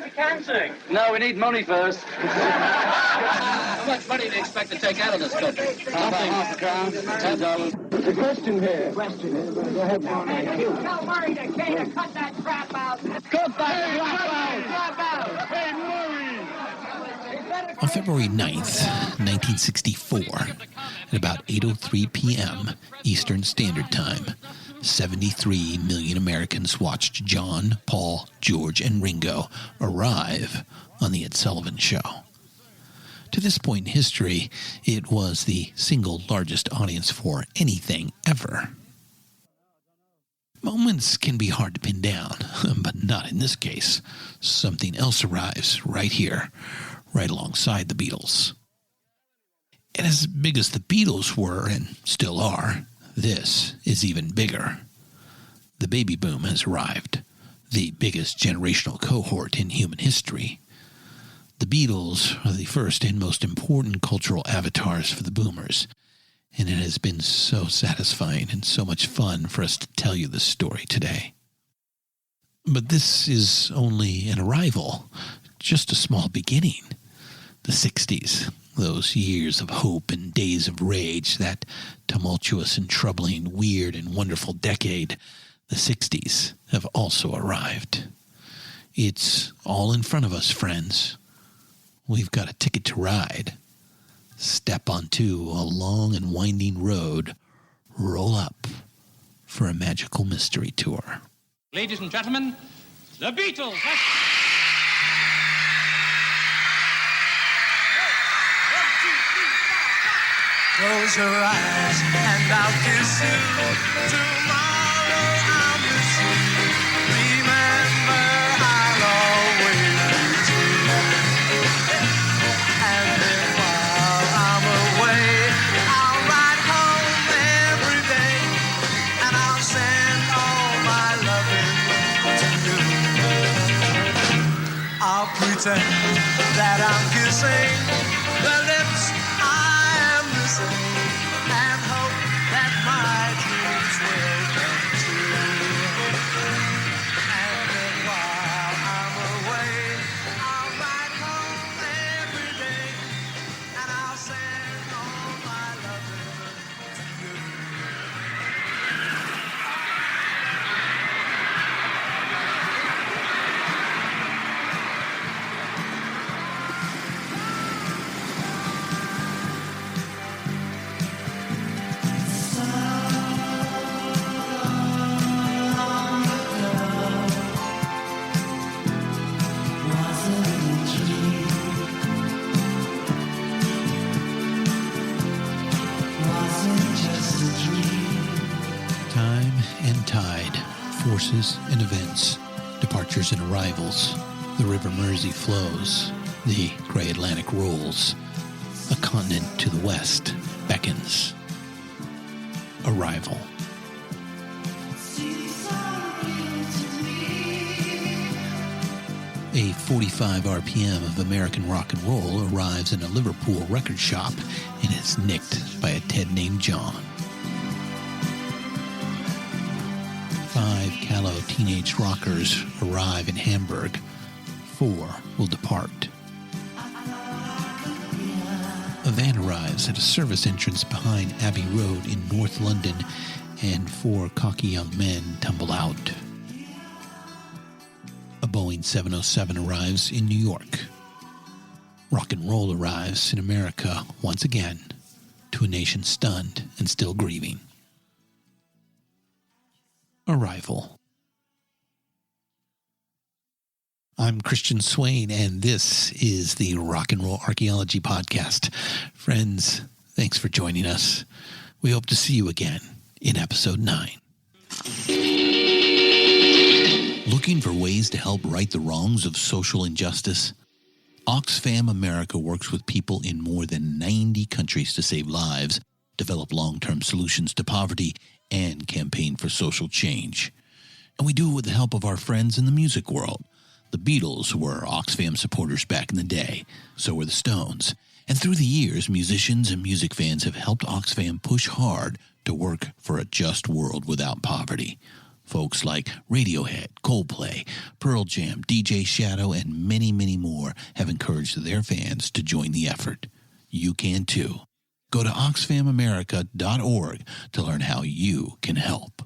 We can sing. No, we need money first. How much money do you expect to take out of this country? Half a crown, $10. The question here. Go ahead, tell Murray the K to cut that crap out. Cut that crap out. Hey, Murray. On February 9th, 1964, at about 8:03 p.m. Eastern Standard Time, 73 million Americans watched John, Paul, George, and Ringo arrive on The Ed Sullivan Show. To this point in history, it was the single largest audience for anything ever. Moments can be hard to pin down, but not in this case. Something else arrives right here, right alongside the Beatles. And as big as the Beatles were, and still are, this is even bigger. The baby boom has arrived, the biggest generational cohort in human history. The Beatles are the first and most important cultural avatars for the boomers, and it has been so satisfying and so much fun for us to tell you this story today. But this is only an arrival, just a small beginning. The 60s, those years of hope and days of rage, that tumultuous and troubling, weird and wonderful decade, the 60s have also arrived. It's all in front of us, friends. We've got a ticket to ride. Step onto a long and winding road. Roll up for a magical mystery tour. Ladies and gentlemen, the Beatles. Close your eyes and I'll kiss you. Tomorrow I'll miss you. Remember, I'll always miss you. And then while I'm away, I'll ride home every day, and I'll send all my loving to you. I'll pretend that I'm kissing the lips I am missing, and hope that my dreams will come true. And then while I'm away, I'll ride home every day, and I'll send all my loving to you. Time and tide, forces and events, departures and arrivals. The River Mersey flows, the gray Atlantic rolls. A continent to the west beckons. Arrival. A 45 RPM of American rock and roll arrives in a Liverpool record shop and is nicked by a Ted named John. 5 callow teenage rockers arrive in Hamburg. 4 will depart. A van arrives at a service entrance behind Abbey Road in North London, and 4 cocky young men tumble out. A Boeing 707 arrives in New York. Rock and roll arrives in America once again, to a nation stunned and still grieving. Arrival. I'm Christian Swain, and this is the Rock and Roll Archaeology Podcast. Friends, thanks for joining us. We hope to see you again in Episode 9. Looking for ways to help right the wrongs of social injustice? Oxfam America works with people in more than 90 countries to save lives, develop long-term solutions to poverty, and campaign for social change. And we do it with the help of our friends in the music world. The Beatles were Oxfam supporters back in the day. So were the Stones. And through the years, musicians and music fans have helped Oxfam push hard to work for a just world without poverty. Folks like Radiohead, Coldplay, Pearl Jam, DJ Shadow, and many, many more have encouraged their fans to join the effort. You can too. Go to oxfamamerica.org to learn how you can help.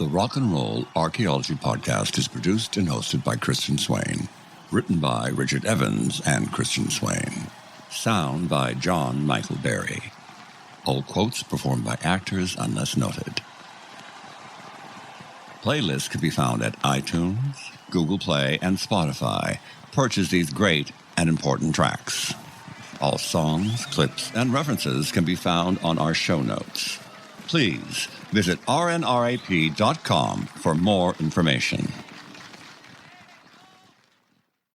The Rock and Roll Archaeology Podcast is produced and hosted by Christian Swain. Written by Richard Evans and Christian Swain. Sound by John Michael Berry. All quotes performed by actors unless noted. Playlists can be found at iTunes, Google Play, and Spotify. Purchase these great and important tracks. All songs, clips, and references can be found on our show notes. Please visit rnrap.com for more information.